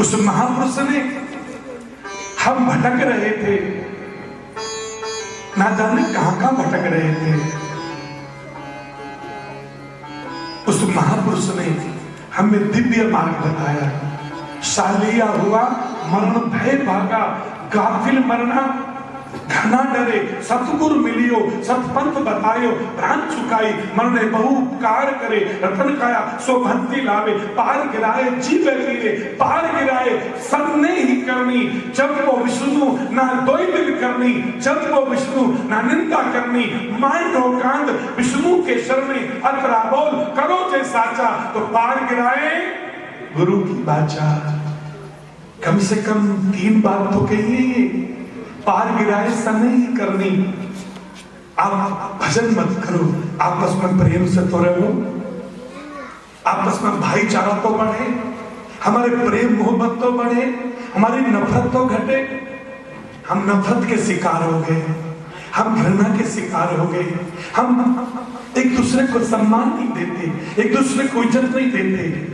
उस महापुरुष ने, हम भटक रहे थे, ना जाने कहां कहां भटक रहे थे, उस महापुरुष ने हमें दिव्य मार्ग बताया। सालिया हुआ मरण भय भागा, गाफिल मरना घना डरे, सतगुरु मिलियो सतपंथ बतायो, प्राण चुकाई मरने बहु कार करे, रतन काया सो भक्ति लावे, पार गिराए जीव गिरे, पार गिराए सबने ही करनी, जब वो विष्णु ना दोई दिल करनी, जब वो विष्णु ना निंदा करनी, मानो कांद विष्णु के शरणे, अतरा बोल करो जे साचा, तो पार गिराए गुरु की बाचा। कम से कम 3 बात तो कहिए, पार गिराए सन ही करनी। आप भजन मत करो, आपस में प्रेम से तो रहो, आपस में भाईचारा तो बढ़े, हमारे प्रेम मोहब्बत तो बढ़े, हमारी नफरत तो घटे। हम नफरत के शिकार हो गए, हम घृणा के शिकार हो गए, हम एक दूसरे को सम्मान नहीं देते, एक दूसरे को इज्जत नहीं देते।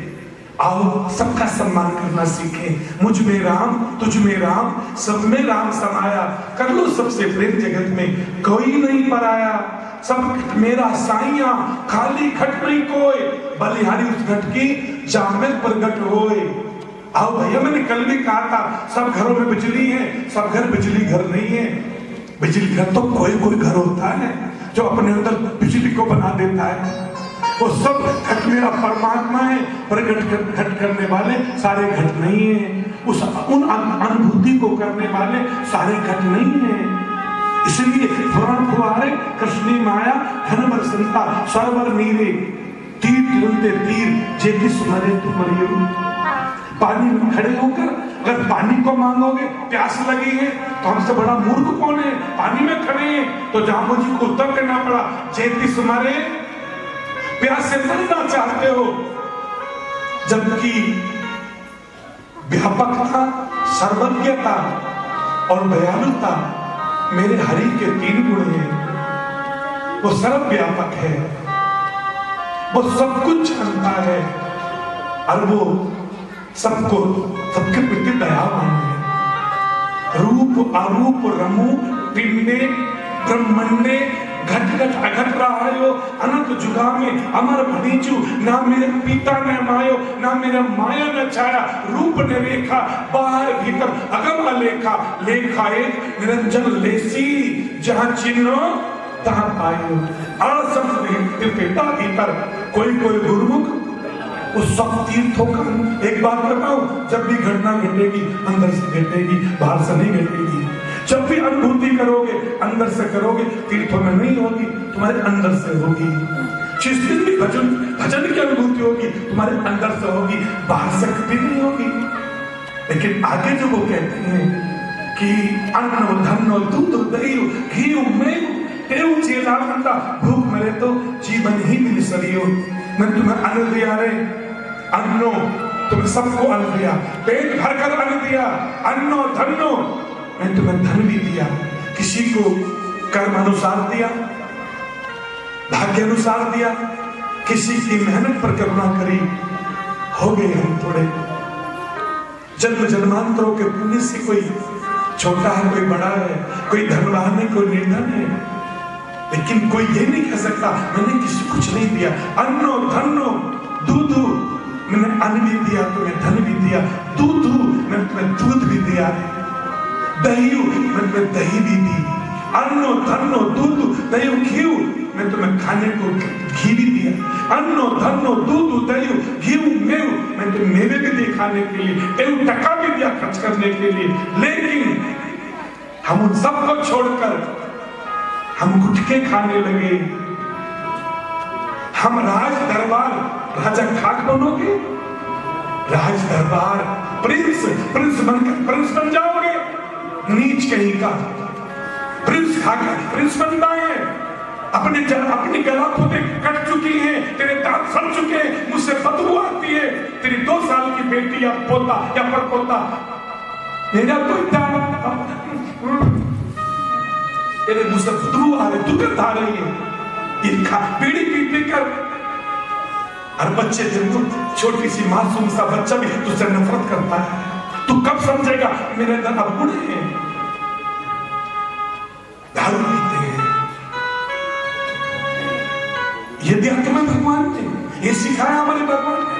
आओ सबका सम्मान करना सीखें। मुझ में राम तुझ में राम, सब में राम समाया, कर लो सबसे प्रेम जगत में कोई नहीं पराया। सब मेरा साइया खाली खट नहीं कोई, बलिहारी उस घट की जामिल प्रगट होए। आओ भैया, मैंने कल भी कहा था सब घरों में बिजली है, सब घर बिजली घर नहीं है। बिजली घर तो कोई कोई घर होता है जो अपने अंदर बिजली को बना देता है। वो सब घट मेरा परमात्मा है, प्रकट घट करने वाले सारे घट नहीं है, उस उन अनुभूति को करने वाले सारे घट नहीं है। इसलिए पुराण फुहारे कृष्णी माया धन बरसंता सरवर नीरे, तीर तिरंते तीर जेति सुमरे तुमरियो। पानी में खड़े होकर अगर पानी को मांगोगे, प्यास लगी है, तो हमसे बड़ा मूर्ख कौन है? पानी में खड़े हैं तो जाम्बू जी को उत्तर करना पड़ा, जेति सुमरे, प्यास से मरना चाहते हो। जबकि व्यापकता, सर्वज्ञता और दयालुता मेरे हरि के 3 गुण हैं। वो सर्वव्यापक है, वो सब कुछ जानता है, और वो सबको सबके प्रति दयावान है। रूप अरूप रमु पिंडे ब्रह्मंडे घट घट अघट रहायो, अनंत जुगा में अमर भनीचू, ना मेरे पिता ने मायो, ना मेरा माया न छाया, रूप ने रेखा बाहर भीतर अगम अलेखा, लेखा एक निरंजन लेसी, जहां चिन्ह तहां पायो। पिता भीतर कोई कोई गुरुमुख उस सब तीर्थों का। एक बात बताओ, जब भी घटना घटेगी अंदर से घटेगी, बाहर से नहीं घटेगी। जब भी अनुभूति करोगे अंदर से करोगे, तीर्थों में नहीं होगी, तुम्हारे अंदर से होगी। जिस दिन भी भजन की अनुभूति होगी तुम्हारे अंदर से होगी, बाहर से कभी नहीं होगी। लेकिन आगे जो वो कहते हैं कि अन्न धन दूध दही घी में भूख मरे तो जीवन ही मिल सरियो। मैं तुम्हें अन्न दिया रे, अन्नो तुम्हें सबको अन्न दिया, पेट भरकर अन्न दिया, अन्नो धन्नो मैं तुम्हें धन भी दिया। किसी को कर्म अनुसार दिया, भाग्य अनुसार दिया, किसी की मेहनत पर करुणा करी। हो गए हम थोड़े, जन्म जन्मांतरों के पुण्य से कोई छोटा है कोई बड़ा है, कोई धनवान है कोई निर्धन है, लेकिन कोई ये नहीं कह सकता मैंने किसी को कुछ नहीं दिया। अन्नो धन्नो दूधू, मैंने अन्न भी दिया तुम्हें, धन भी दिया, दूधू मैंने तुम्हें दूध भी दिया, दही मैंने तुम्हें दही भी दी, अन्नो धन्नो दूध दही घी मैं तुम्हें खाने को घी भी दिया, अन्नो धन्नो दूध दही घी मेव मैं तुम्हें मेवे भी दिए खाने के लिए, एवं टका भी दिया खर्च करने के लिए। लेकिन हम उन सबको छोड़कर हम गुटके खाने लगे। हम राज दरबार राजा खाक बनोगे, राज दरबार प्रिंस बनकर प्रिंस बन जाओगे, नीच कहीं का प्रिंस खाकर प्रिंस बनता है। अपनी गला खुदे कट चुकी है, तेरे दांत सड़ चुके हैं, मुझसे बदबू आती है, तेरी 2 साल की बेटी या पोता या परपोता मेरा बेटा तेरे मुंह से बदबू आ रही, दुर्गंध आ रही है, बीड़ी पी कर। और बच्चे जिनको छोटी सी मासूम सा बच्चा भी तुझसे नफरत करता है, तू कब समझेगा मेरे अंदर अवगुण है? दारू पीते हैं, ये भी आत्मा भगवान ने ये सिखाया, हमारे भगवान ने,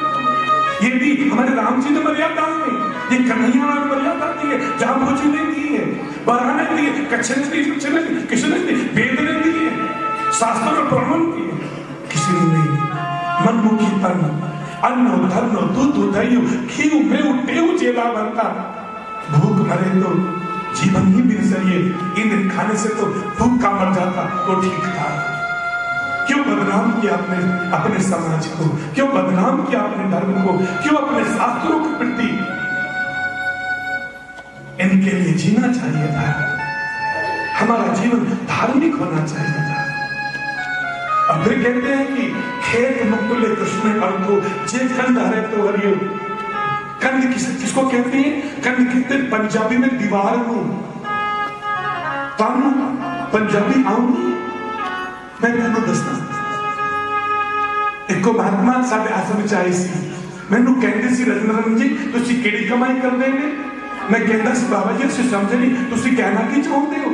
ये भी हमारे राम जी ने मर्यादा में, ये कन्हैया ने मर्यादा दी है, जाम्बूजी ने दी है, बरहा ने दी है, कच्छ ने दी, कृष्ण ने दी, वेद ने दी है, शास्त्र में प्रमाण किए, किसी ने नहीं। मनमुखी तन अन्न धर्म दूध दही घी में टेऊ जेला बनता, भूख मरे तो जीवन ही बिसरिए, इन खाने से तो भूख का मर जाता तो ठीक था। क्यों बदनाम किया आपने अपने समाज को, क्यों बदनाम किया अपने धर्म को, क्यों अपने शास्त्रों के प्रति? इनके लिए जीना चाहिए था, हमारा जीवन धार्मिक होना चाहिए था। और फिर कहते हैं कि खेत मुक्तुले कृष्ण अर्थो जे कंद हरे तो हरियो। कंद किसको कहते हैं? कंद कहते हैं पंजाबी में दीवार को। तानू पंजाबी आऊंगी मैं तेनों दसना। एक महात्मा साढ़े आश्रम च आए सी, मैनू कहते सी रजनरन जी तुसी केड़ी कमाई करदे ने? मैं कहता सी बाबा जी असीं समझ नहीं तुसी कहना की चाहते हो?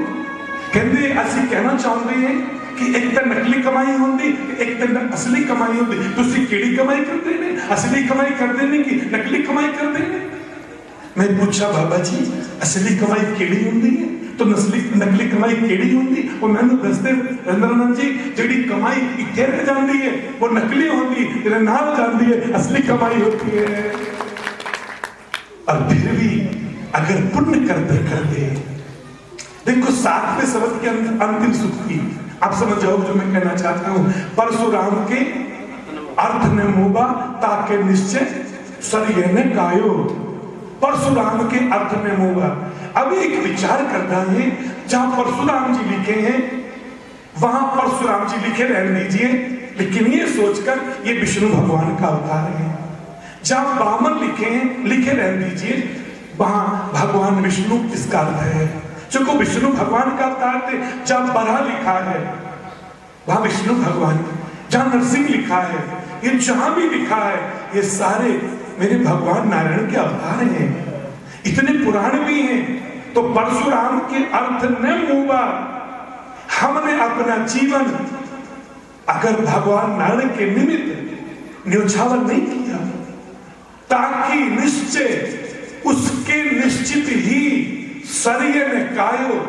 कहते असीं कहना चाहते हैं कि एक तो नकली कमाई होंदी, एक तो असली कमाई होंदी। तुसी केड़ी कमाई करते ने? असली कमाई करते ने कि नकली कमाई करते ने? मैं पूछा बाबा जी असली कमाई केड़ी होंदी है तो नकली कमाई केड़ी होंदी? वो मैंने दसदे रंजनानंद जी जेड़ी कमाई इत्थे रह जाती है वो नकली होंदी, तेरे नाल जाती है, असली कमाई होती है। और फिर भी अगर पुण्य करते करते देखो 7वें शब्द के अंतिम सूक्ति आप समझ जाओ जो मैं कहना चाहता हूं। परशुराम के अर्थ ने मोबा ताके निश्चय सरिये ने गायो। परशुराम के अर्थ में मोबा। अब एक विचार करना है, जहां परशुराम जी लिखे हैं वहां परशुराम जी लिखे रहने दीजिए, लेकिन ये सोचकर ये विष्णु भगवान का अवतार है। जहां बामन लिखे हैं लिखे रहने दीजिए, वहां भगवान विष्णु इसका अर्थ है, जो को विष्णु भगवान का अवतार थे। जहां बरहा लिखा है वहां विष्णु भगवान, जहां नरसिंह लिखा है, ये जहां भी लिखा है ये सारे मेरे भगवान नारायण के अवतार हैं। इतने पुराण भी हैं। तो परशुराम के अर्थ ने मुबा, हमने अपना जीवन अगर भगवान नारायण के निमित्त न्योछावर नहीं किया, ताकि निश्चय उसके निश्चित ही शरीर ने कायो,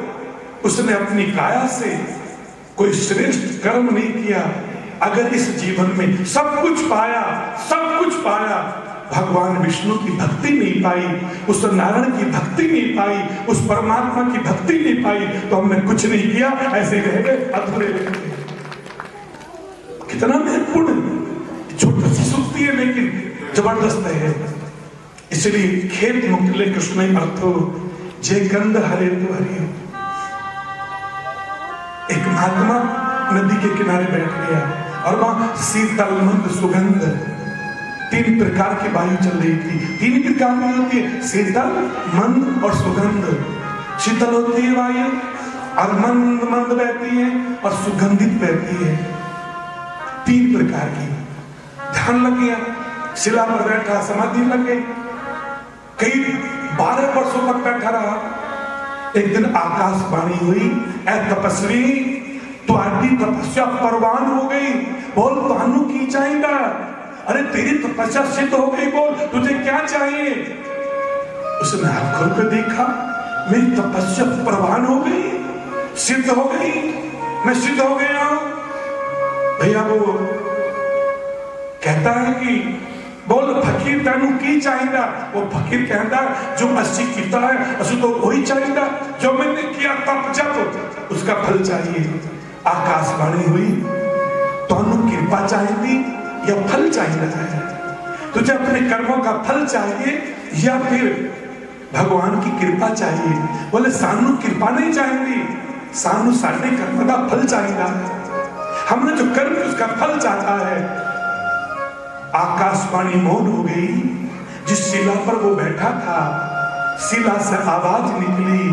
उसने अपनी काया से कोई श्रेष्ठ कर्म नहीं किया। अगर इस जीवन में सब कुछ पाया, सब कुछ पाया, भगवान विष्णु की भक्ति नहीं पाई, उस नारायण की भक्ति नहीं पाई, उस परमात्मा की भक्ति नहीं पाई, तो हमने कुछ नहीं किया, ऐसे रह गए अधूरे रह गए। कितना महत्वपूर्ण छोटी सी सूक्ति है लेकिन जबरदस्त है। इसलिए खेत मुक्तले कृष्ण अर्थो जे गंध हरे तो हरियो। एक महात्मा नदी के किनारे बैठ गया और वहां शीतल मंद सुगंध, 3 प्रकार की वायु चल रही थी। 3 प्रकार की होती है, शीतल मंद और सुगंध। शीतल होती है वायु और मंद मंद बहती है और सुगंधित बहती है, 3 प्रकार की। ध्यान लग गया, शिला पर बैठा, समाधि लग गई, कई 12 वर्षों तक बैठा रहा। एक दिन आकाशवाणी हुई, ऐ तपस्वी तुम्हारी तपस्या परवान हो गई, बोल तानू की चाहिए? अरे तेरी तपस्या सिद्ध हो गई, बोल तुझे क्या चाहिए? उसने हाथ खोल कर देखा, मेरी तपस्या परवान हो गई, सिद्ध हो गई, मैं सिद्ध हो गया हूं। भैया वो कहता है कि बोल फकीर तेनू की चाहिए? वो फकीर कहता जो अस्सी किया है असु तो वही चाहिए, जो मैंने किया तप जप उसका फल चाहिए। आकाशवाणी हुई, तुहानू कृपा चाहिए या फल चाहिए? तुझे अपने कर्मों का फल चाहिए या फिर भगवान की कृपा चाहिए? बोले सानू कृपा नहीं चाहिए, सानू साढ़े कर्म का फल चाहिए। हमने जो कर्म उसका फल चाहता है। आकाशवाणी मौन हो गई। जिस शिला पर वो बैठा था, शिला से आवाज निकली,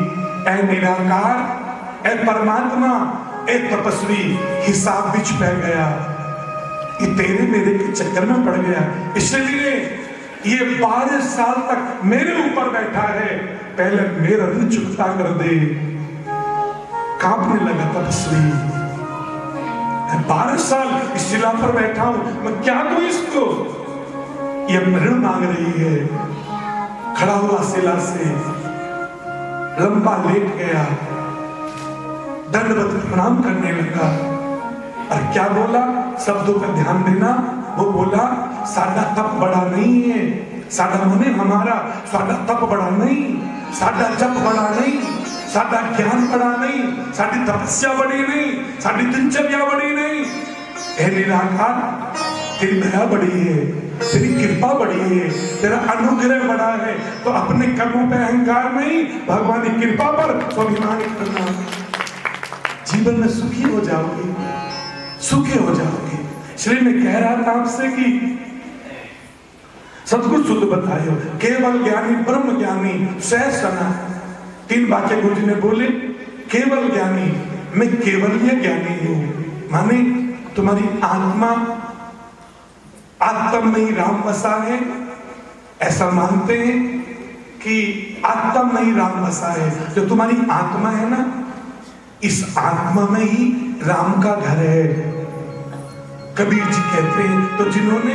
ऐ निराकार, ऐ परमात्मा, ऐ तपस्वी, हिसाब बिच पै गया, ये तेरे मेरे के चक्कर में पड़ गया, इसलिए ये 12 साल तक मेरे ऊपर बैठा है, पहले मेरा ऋण चुकता कर दे। कांपने लगा तपस्वी, 12 साल इस शिला पर बैठा हूं, मैं क्या दूं इसको? ये ऋण मांग रही है। खड़ा हुआ शिला से, लंबा लेट गया, दंडवत प्रणाम करने लगा। और क्या बोला? शब्दों का ध्यान देना। वो बोला, साडा तप बड़ा नहीं है, साडा मने हमारा, साडा तप बड़ा नहीं, साडा जप बड़ा नहीं, साडा ज्ञान बड़ा नहीं, साडी तपस्या बड़ी नहीं, साडी दिनचर्या बड़ी नहीं। हे निराकार, तेरी दया बड़ी है, तेरी कृपा बड़ी है, तेरा अनुग्रह बड़ा है, तो अपने कर्मों पे अहंकार नहीं, भगवान की कृपा पर स्वाभिमान करना। जीवन में सुखी हो जाओगे, सुखी हो जाओगे। इसलिए मैं कह रहा था आपसे कि सदगुरु शुद्ध बतायो, केवल ज्ञानी ब्रह्म ज्ञानी सहज सना। 3 वाक्य गुरु जी ने बोले। केवल ज्ञानी, मैं केवल ज्ञानी हूं, माने तुम्हारी आत्मा, आत्म में ही राम बसा है, ऐसा मानते हैं कि आत्म में ही राम बसा है। जो तुम्हारी आत्मा है ना, इस आत्मा में ही राम का घर है। कबीर जी कहते हैं, तो जिन्होंने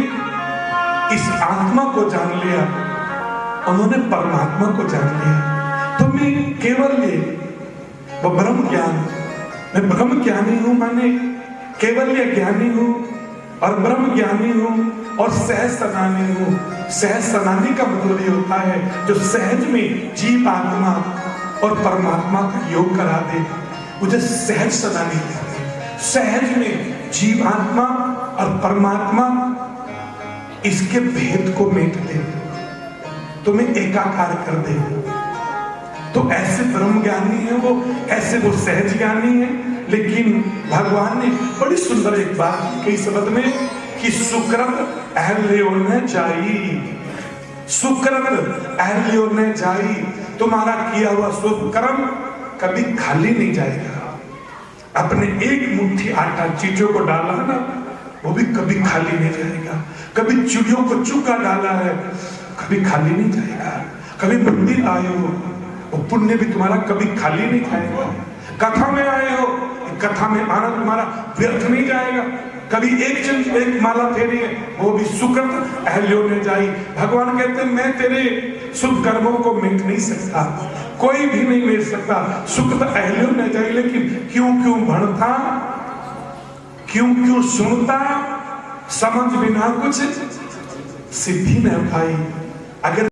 इस आत्मा को जान लिया, उन्होंने परमात्मा को जान लिया। तो मैं केवल ये वो ब्रह्म ज्ञान, मैं ब्रह्म ज्ञानी हूं, माने केवल ये ज्ञानी हूं और ब्रह्म ज्ञानी हूं और सहज सनानी हूं। सहज सनानी का मतलब ये होता है जो सहज में जीव आत्मा और परमात्मा का योग करा दे, मुझे सहज सनानी कहते हैं। सहज में जीव आत्मा और परमात्मा इसके भेद को मेट दे, तुम्हें एकाकार कर दे। तो ऐसे ब्रह्म ज्ञानी है वो, ऐसे वो सहज ज्ञानी है। लेकिन भगवान ने बड़ी सुंदर एक बात कही शब्द में कि सुकृत अहल्यो न जाई, सुकृत अहल्यो न जाई। तुम्हारा किया हुआ शुभ कर्म कभी खाली नहीं जाएगा। अपने एक मुट्ठी आटा चीजों को डाला ना, वो भी कभी खाली नहीं जाएगा। कभी चिड़ियों को चुका डाला है, कभी खाली नहीं जाएगा। कभी मंदिर आए हो, वो पुण्य भी तुम्हारा कभी खाली नहीं जाएगा। कथा में आए हो, कथा में आना तुम्हारा व्यर्थ नहीं जाएगा। कभी एक माला फेरी है, वो भी सुकृत अहल्यो ने जाई। भगवान कहते हैं मैं तेरे शुभ कर्मों को मिट नहीं सकता, कोई भी नहीं मिट सकता। सुकृत अहल्यो ने जाई, लेकिन क्यों क्यों भणता, क्यों क्यों सुनता, समझ बिना कुछ सिद्धि न पाई। अगर